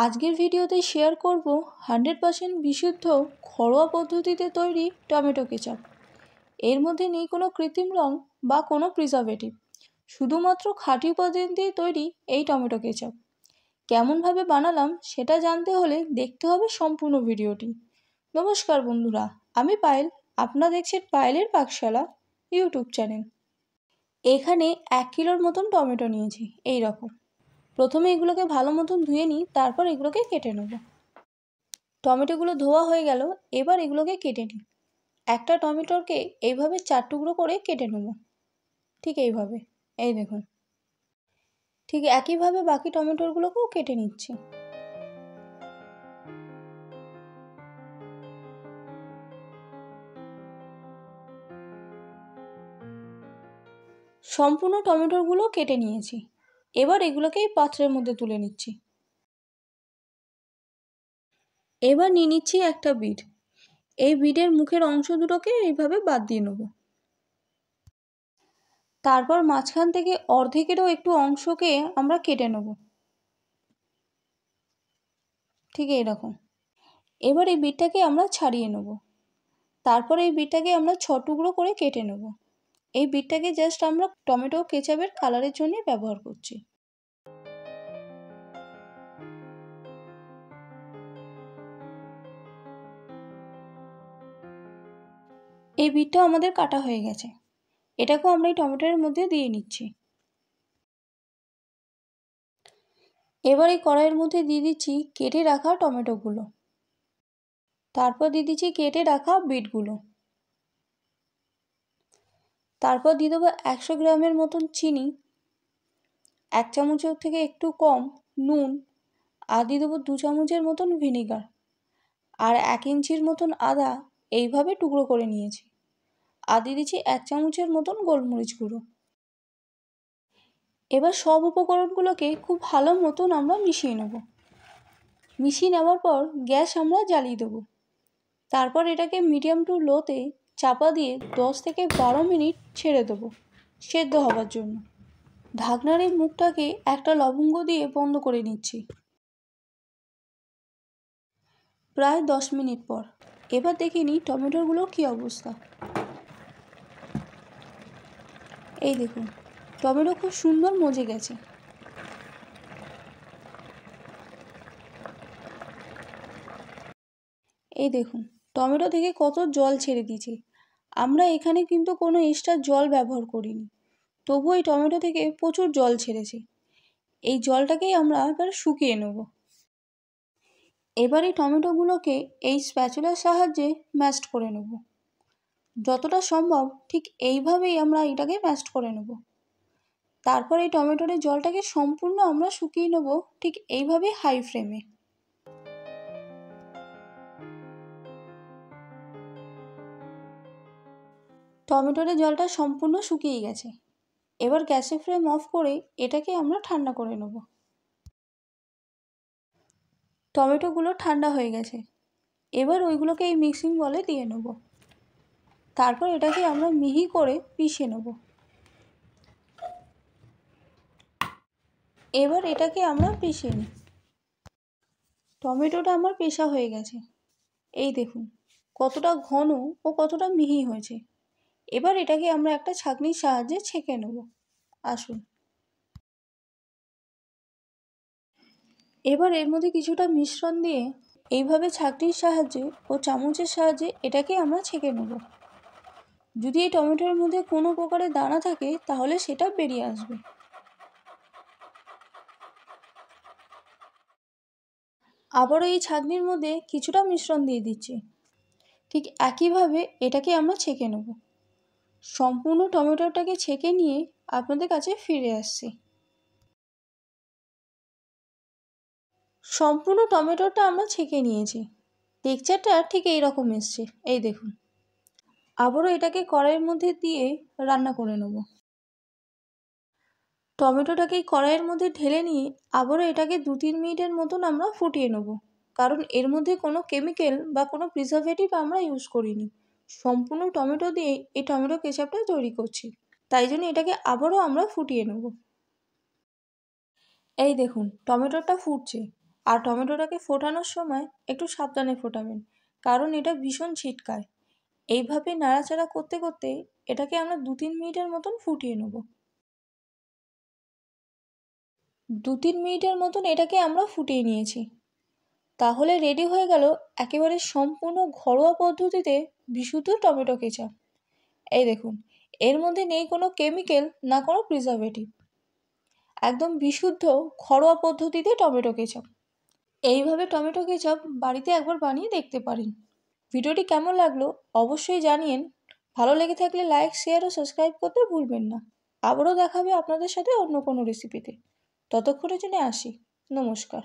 আজকের ভিডিওতে শেয়ার করব 100% বিশুদ্ধ ঘরোয়া পদ্ধতিতে তৈরি টমেটো কেচাপ। এর মধ্যে নেই কোনো কৃত্রিম রং বা কোনো প্রিজারভেটিভ, শুধুমাত্র খাঁটি উপাদান দিয়ে তৈরি এই টমেটো কেচাপ। কেমনভাবে বানালাম সেটা জানতে হলে দেখতে হবে সম্পূর্ণ ভিডিওটি। নমস্কার বন্ধুরা, আমি পায়েল, আপনারা দেখছেন পায়েলের পাকশালা ইউটিউব চ্যানেল। এখানে 1 কিলোর মতন টমেটো নিয়েছি। এই রকম প্রথমে এগুলোকে ভালো মতন ধুয়ে নিই, তারপর এগুলোকে কেটে নেব। টমেটোগুলো ধোয়া হয়ে গেল, এবার এগুলোকে কেটে নিই। একটা টমেটোকে এইভাবে 4 টুকরো করে কেটে নেব, ঠিক এইভাবে। এই দেখুন, ঠিক একইভাবে বাকি টমেটোগুলোকেও কেটে নিচ্ছি। সম্পূর্ণ টমেটোগুলো কেটে নিয়েছি। এবার এগুলোকে এই পাত্রের মধ্যে তুলে নিচ্ছি। এবার নিয়ে নিচ্ছি একটা বিট। এই বিটের মুখের অংশ দুটোকে এইভাবে বাদ দিয়ে নেব। তারপর মাঝখান থেকে অর্ধেকেরও একটু অংশকে আমরা কেটে নেব, ঠিক এইরকম। এবার এই বিটটাকে আমরা ছাড়িয়ে নেব। তারপর এই বিটটাকে আমরা 6 টুকরো করে কেটে নেব। এই বিটটাকে জাস্ট আমরা টমেটো কেচাপের কালারের জন্য ব্যবহার করছি। এই বিটটাও আমাদের কাটা হয়ে গেছে। এটাকেও আমরা এই টমেটোর মধ্যে দিয়ে নিচ্ছি। এবার এই কড়াইয়ের মধ্যে দিয়ে দিচ্ছি কেটে রাখা টমেটোগুলো। তারপর দিয়ে দিচ্ছি কেটে রাখা বিটগুলো। তারপর দিয়ে দেবো 100 গ্রামের মতন চিনি, 1 চামচের থেকে একটু কম নুন, আর দিয়ে দেবো 2 চামচের মতন ভিনিগার, আর 1 ইঞ্চির মতন আদা এইভাবে টুকরো করে নিয়েছি। আর দিয়ে দিচ্ছি 1 চামচের মতন গোলমরিচ গুঁড়ো। এবার সব উপকরণগুলোকে খুব ভালো মতন আমরা মিশিয়ে নেব। মিশিয়ে নেওয়ার পর গ্যাস আমরা জ্বালিয়ে দেবো। তারপর এটাকে মিডিয়াম টু লোতে চাপা দিয়ে 10 থেকে 12 মিনিট ছেড়ে দেবো সেদ্ধ হওয়ার জন্য। ঢাকনার এই মুখটাকে একটা লবঙ্গ দিয়ে বন্ধ করে নিচ্ছি। প্রায় 10 মিনিট পর এবার দেখে নিই টমেটোগুলোর কী অবস্থা। এই দেখুন, টমেটো খুব সুন্দর মজে গেছে। এই দেখুন, টমেটো থেকে কত জল ছেড়ে দিয়েছে। আমরা এখানে কিন্তু কোনো এক্সট্রা জল ব্যবহার করিনি, তবুও এই টমেটো থেকে প্রচুর জল ছেড়েছে। এই জলটাকেই আমরা এবার শুকিয়ে নেব। এবার এই টমেটোগুলোকে এই স্প্যাচুলার সাহায্যে ম্যাশড করে নেব। যতটা সম্ভব ঠিক এইভাবেই আমরা এটাকে ম্যাশড করে নেব। তারপর এই টমেটোর জলটাকে সম্পূর্ণ আমরা শুকিয়ে নেব, ঠিক এইভাবে হাই ফ্লেমে। টমেটোর জলটা সম্পূর্ণ শুকিয়ে গেছে। এবার গ্যাসের ফ্লেম অফ করে এটাকে আমরা ঠান্ডা করে নেব। টমেটোগুলো ঠান্ডা হয়ে গেছে। এবার ওইগুলোকে এই মিক্সিং বলে দিয়ে নেব। তারপর এটাকে আমরা মিহি করে পিষে নেব। এবার এটাকে আমরা পিষে নিই। টমেটোটা আমার পেষা হয়ে গেছে। এই দেখুন কতটা ঘন ও কতটা মিহি হয়েছে। এবার এটাকে আমরা একটা ছাঁকনির সাহায্যে ছেঁকে নেব। আসুন, এবার এর মধ্যে কিছুটা মিশ্রণ দিয়ে এইভাবে ছাঁকনির সাহায্যে ও চামচের সাহায্যে এটাকে আমরা ছেঁকে নেব। যদি এই টমেটোর মধ্যে কোনো প্রকারের দানা থাকে তাহলে সেটা বেরিয়ে আসবে। আবারও এই ছাঁকনির মধ্যে কিছুটা মিশ্রণ দিয়ে দিচ্ছি। ঠিক একইভাবে এটাকে আমরা ছেঁকে নেব। সম্পূর্ণ টমেটোটাকে ছেঁকে নিয়ে আপনাদের কাছে ফিরে আসছি। সম্পূর্ণ টমেটোটা আমরা ছেঁকে নিয়েছি। টেক্সচারটা ঠিক এইরকম এসছে। এই দেখুন, আবারও এটাকে কড়াইয়ের মধ্যে দিয়ে রান্না করে নেব। টমেটোটাকে কড়াইয়ের মধ্যে ঢেলে নিয়ে আবারও এটাকে 2-3 মিনিটের মতন আমরা ফুটিয়ে নেব, কারণ এর মধ্যে কোনো কেমিক্যাল বা কোনো প্রিজারভেটিভ আমরা ইউজ করিনি। সম্পূর্ণ টমেটো দিয়ে এই টমেটো কেচাপটা তৈরি করছি, তাই জন্য এটাকে আবারও আমরা ফুটিয়ে নেব। এই দেখুন টমেটোটা ফুটছে, আর টমেটোটাকে ফোটানোর সময় একটু সাবধানে ফোটাবেন, কারণ এটা ভীষণ ছিটকায়। এইভাবে নাড়াচাড়া করতে করতে এটাকে আমরা 2-3 মিনিটের মতন ফুটিয়ে নেব। 2-3 মিনিটের মতন এটাকে আমরা ফুটিয়ে নিয়েছি। তাহলে রেডি হয়ে গেল একেবারে সম্পূর্ণ ঘরোয়া পদ্ধতিতে বিশুদ্ধ টমেটো কেচাপ। এই দেখুন, এর মধ্যে নেই কোনো কেমিক্যাল না কোনো প্রিজারভেটিভ, একদম বিশুদ্ধ ঘরোয়া পদ্ধতিতে টমেটো কেচাপ। এইভাবে টমেটো কেচাপ বাড়িতে একবার বানিয়ে দেখতে পারেন। ভিডিওটি কেমন লাগলো অবশ্যই জানিয়েন। ভালো লেগে থাকলে লাইক, শেয়ার ও সাবস্ক্রাইব করতে ভুলবেন না। আবারও দেখা হবে আপনাদের সাথে অন্য কোনো রেসিপিতে। ততক্ষণের জন্য আসি। নমস্কার।